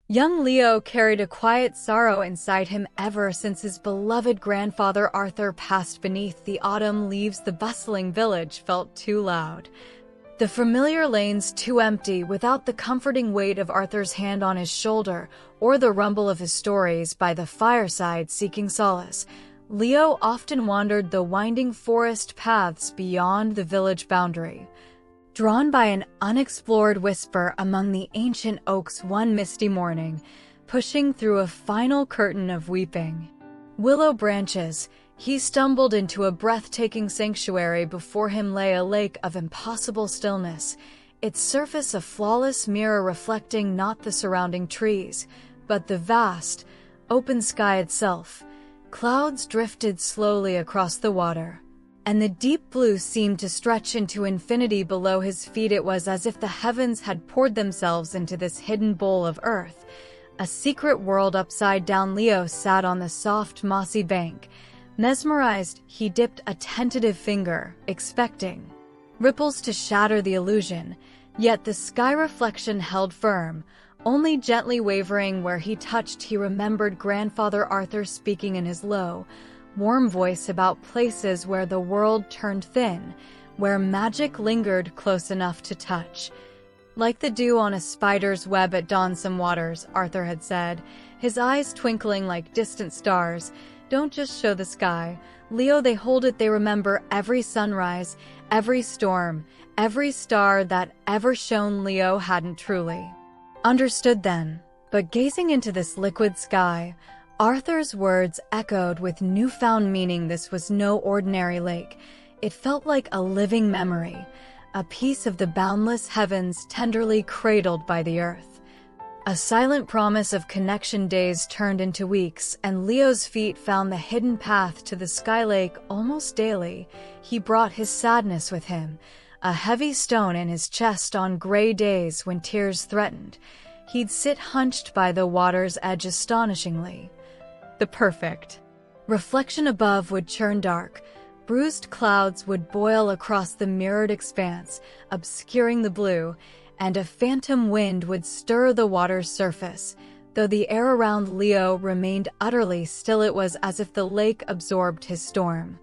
Young Leo carried a quiet sorrow inside him ever since his beloved grandfather Arthur passed beneath the autumn leaves. The bustling village felt too loud. The familiar lanes too empty without the comforting weight of Arthur's hand on his shoulder or the rumble of his stories by the fireside seeking solace. Leo often wandered the winding forest paths beyond the village boundary, drawn by an unexplored whisper among the ancient oaks. One misty morning, pushing through a final curtain of weeping willow branches, he stumbled into a breathtaking sanctuary. Before him lay a lake of impossible stillness, its surface a flawless mirror reflecting not the surrounding trees, but the vast, open sky itself. Clouds drifted slowly across the water, and the deep blue seemed to stretch into infinity below his feet. It was as if the heavens had poured themselves into this hidden bowl of earth, a secret world upside down. Leo sat on the soft, mossy bank. Mesmerized, he dipped a tentative finger, expecting ripples to shatter the illusion, yet the sky reflection held firm, only gently wavering where he touched. He remembered grandfather Arthur speaking in his low, warm voice about places where the world turned thin, where magic lingered close enough to touch. Like the dew on a spider's web at dawn, some waters, Arthur had said, his eyes twinkling like distant stars, don't just show the sky, Leo, they hold it. They remember every sunrise, every storm, every star that ever shone. Leo hadn't truly understood then, but gazing into this liquid sky, Arthur's words echoed with newfound meaning. This was no ordinary lake. It felt like a living memory, a piece of the boundless heavens tenderly cradled by the earth. A silent promise of connection. Days turned into weeks, and Leo's feet found the hidden path to the sky lake almost daily. He brought his sadness with him, a heavy stone in his chest. On gray days when tears threatened, he'd sit hunched by the water's edge, astonishingly the perfect reflection. Above would churn dark, bruised clouds would boil across the mirrored expanse, obscuring the blue, and a phantom wind would stir the water's surface. Though the air around Leo remained utterly still, it was as if the lake absorbed his storm,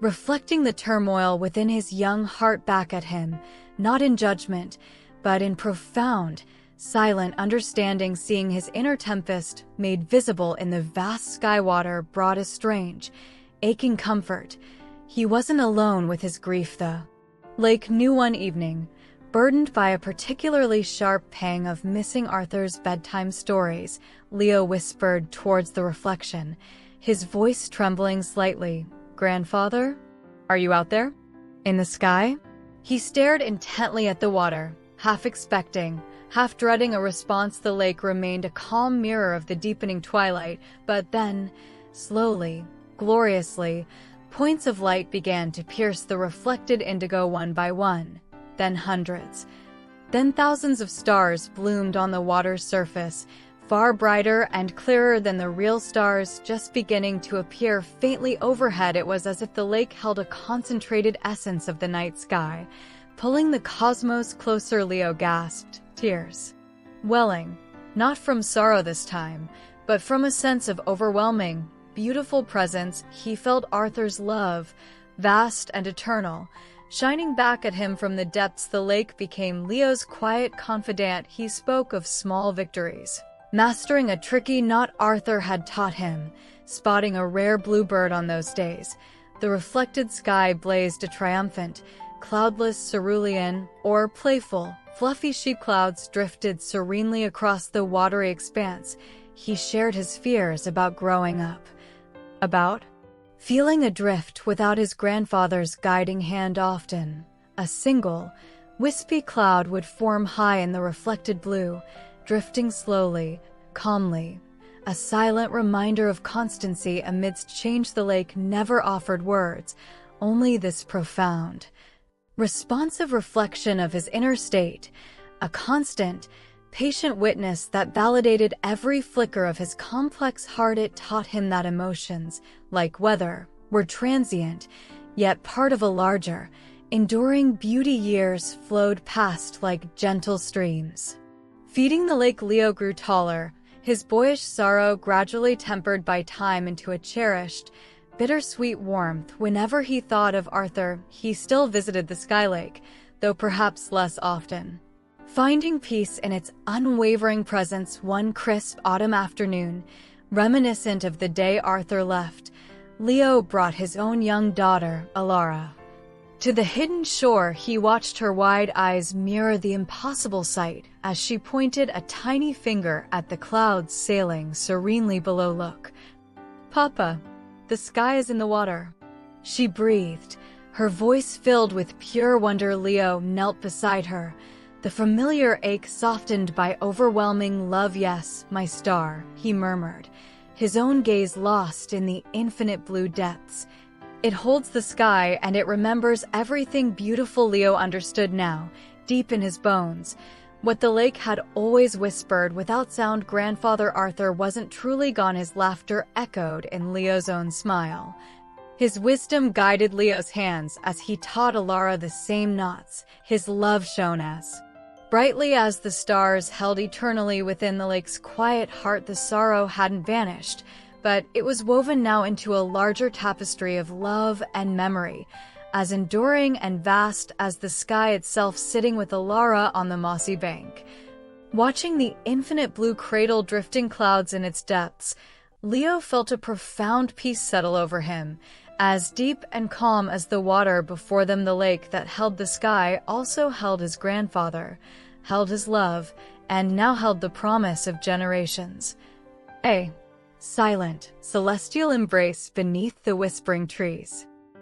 reflecting the turmoil within his young heart back at him, not in judgment, but in profound, silent understanding. Seeing his inner tempest made visible in the vast sky water brought a strange, aching comfort. He wasn't alone with his grief. The lake knew. One evening, burdened by a particularly sharp pang of missing Arthur's bedtime stories, Leo whispered towards the reflection, his voice trembling slightly, "Grandfather, are you out there? In the sky?" He stared intently at the water, half expecting, half dreading a response. The lake remained a calm mirror of the deepening twilight, but then, slowly, gloriously, points of light began to pierce the reflected indigo. One by one, then hundreds, then thousands of stars bloomed on the water's surface, far brighter and clearer than the real stars just beginning to appear faintly overhead. It was as if the lake held a concentrated essence of the night sky, pulling the cosmos closer. Leo gasped, tears welling, not from sorrow this time, but from a sense of overwhelming, beautiful presence. He felt Arthur's love, vast and eternal, shining back at him from the depths. The lake became Leo's quiet confidant. He spoke of small victories, mastering a tricky knot Arthur had taught him, spotting a rare bluebird on those days. The reflected sky blazed a triumphant, cloudless cerulean, or playful, fluffy sheep clouds drifted serenely across the watery expanse. He shared his fears about growing up, about feeling adrift without his grandfather's guiding hand. Often, a single, wispy cloud would form high in the reflected blue, drifting slowly, calmly, a silent reminder of constancy amidst change. The lake never offered words, only this profound, responsive reflection of his inner state, a constant, patient witness that validated every flicker of his complex heart. It taught him that emotions, like weather, were transient, yet part of a larger, enduring beauty. Years flowed past like gentle streams, feeding the lake. Leo grew taller, his boyish sorrow gradually tempered by time into a cherished, bittersweet warmth. Whenever he thought of Arthur, he still visited the Sky Lake, though perhaps less often. Finding peace in its unwavering presence one crisp autumn afternoon, reminiscent of the day Arthur left, Leo brought his own young daughter, Alara. To the hidden shore, he watched her wide eyes mirror the impossible sight as she pointed a tiny finger at the clouds sailing serenely below. "Look, Papa, the sky is in the water," she breathed, her voice filled with pure wonder. Leo knelt beside her, the familiar ache softened by overwhelming love. "Yes, my star," he murmured, his own gaze lost in the infinite blue depths. "It holds the sky and it remembers everything beautiful." Leo understood now, deep in his bones, what the lake had always whispered without sound. Grandfather Arthur wasn't truly gone. His laughter echoed in Leo's own smile. His wisdom guided Leo's hands as he taught Alara the same knots. His love shone as brightly as the stars held eternally within the lake's quiet heart. The sorrow hadn't vanished, but it was woven now into a larger tapestry of love and memory, as enduring and vast as the sky itself. Sitting with Alara on the mossy bank, watching the infinite blue cradle drifting clouds in its depths, Leo felt a profound peace settle over him, as deep and calm as the water before them. The lake that held the sky also held his grandfather, held his love, and now held the promise of generations. A silent, celestial embrace beneath the whispering trees.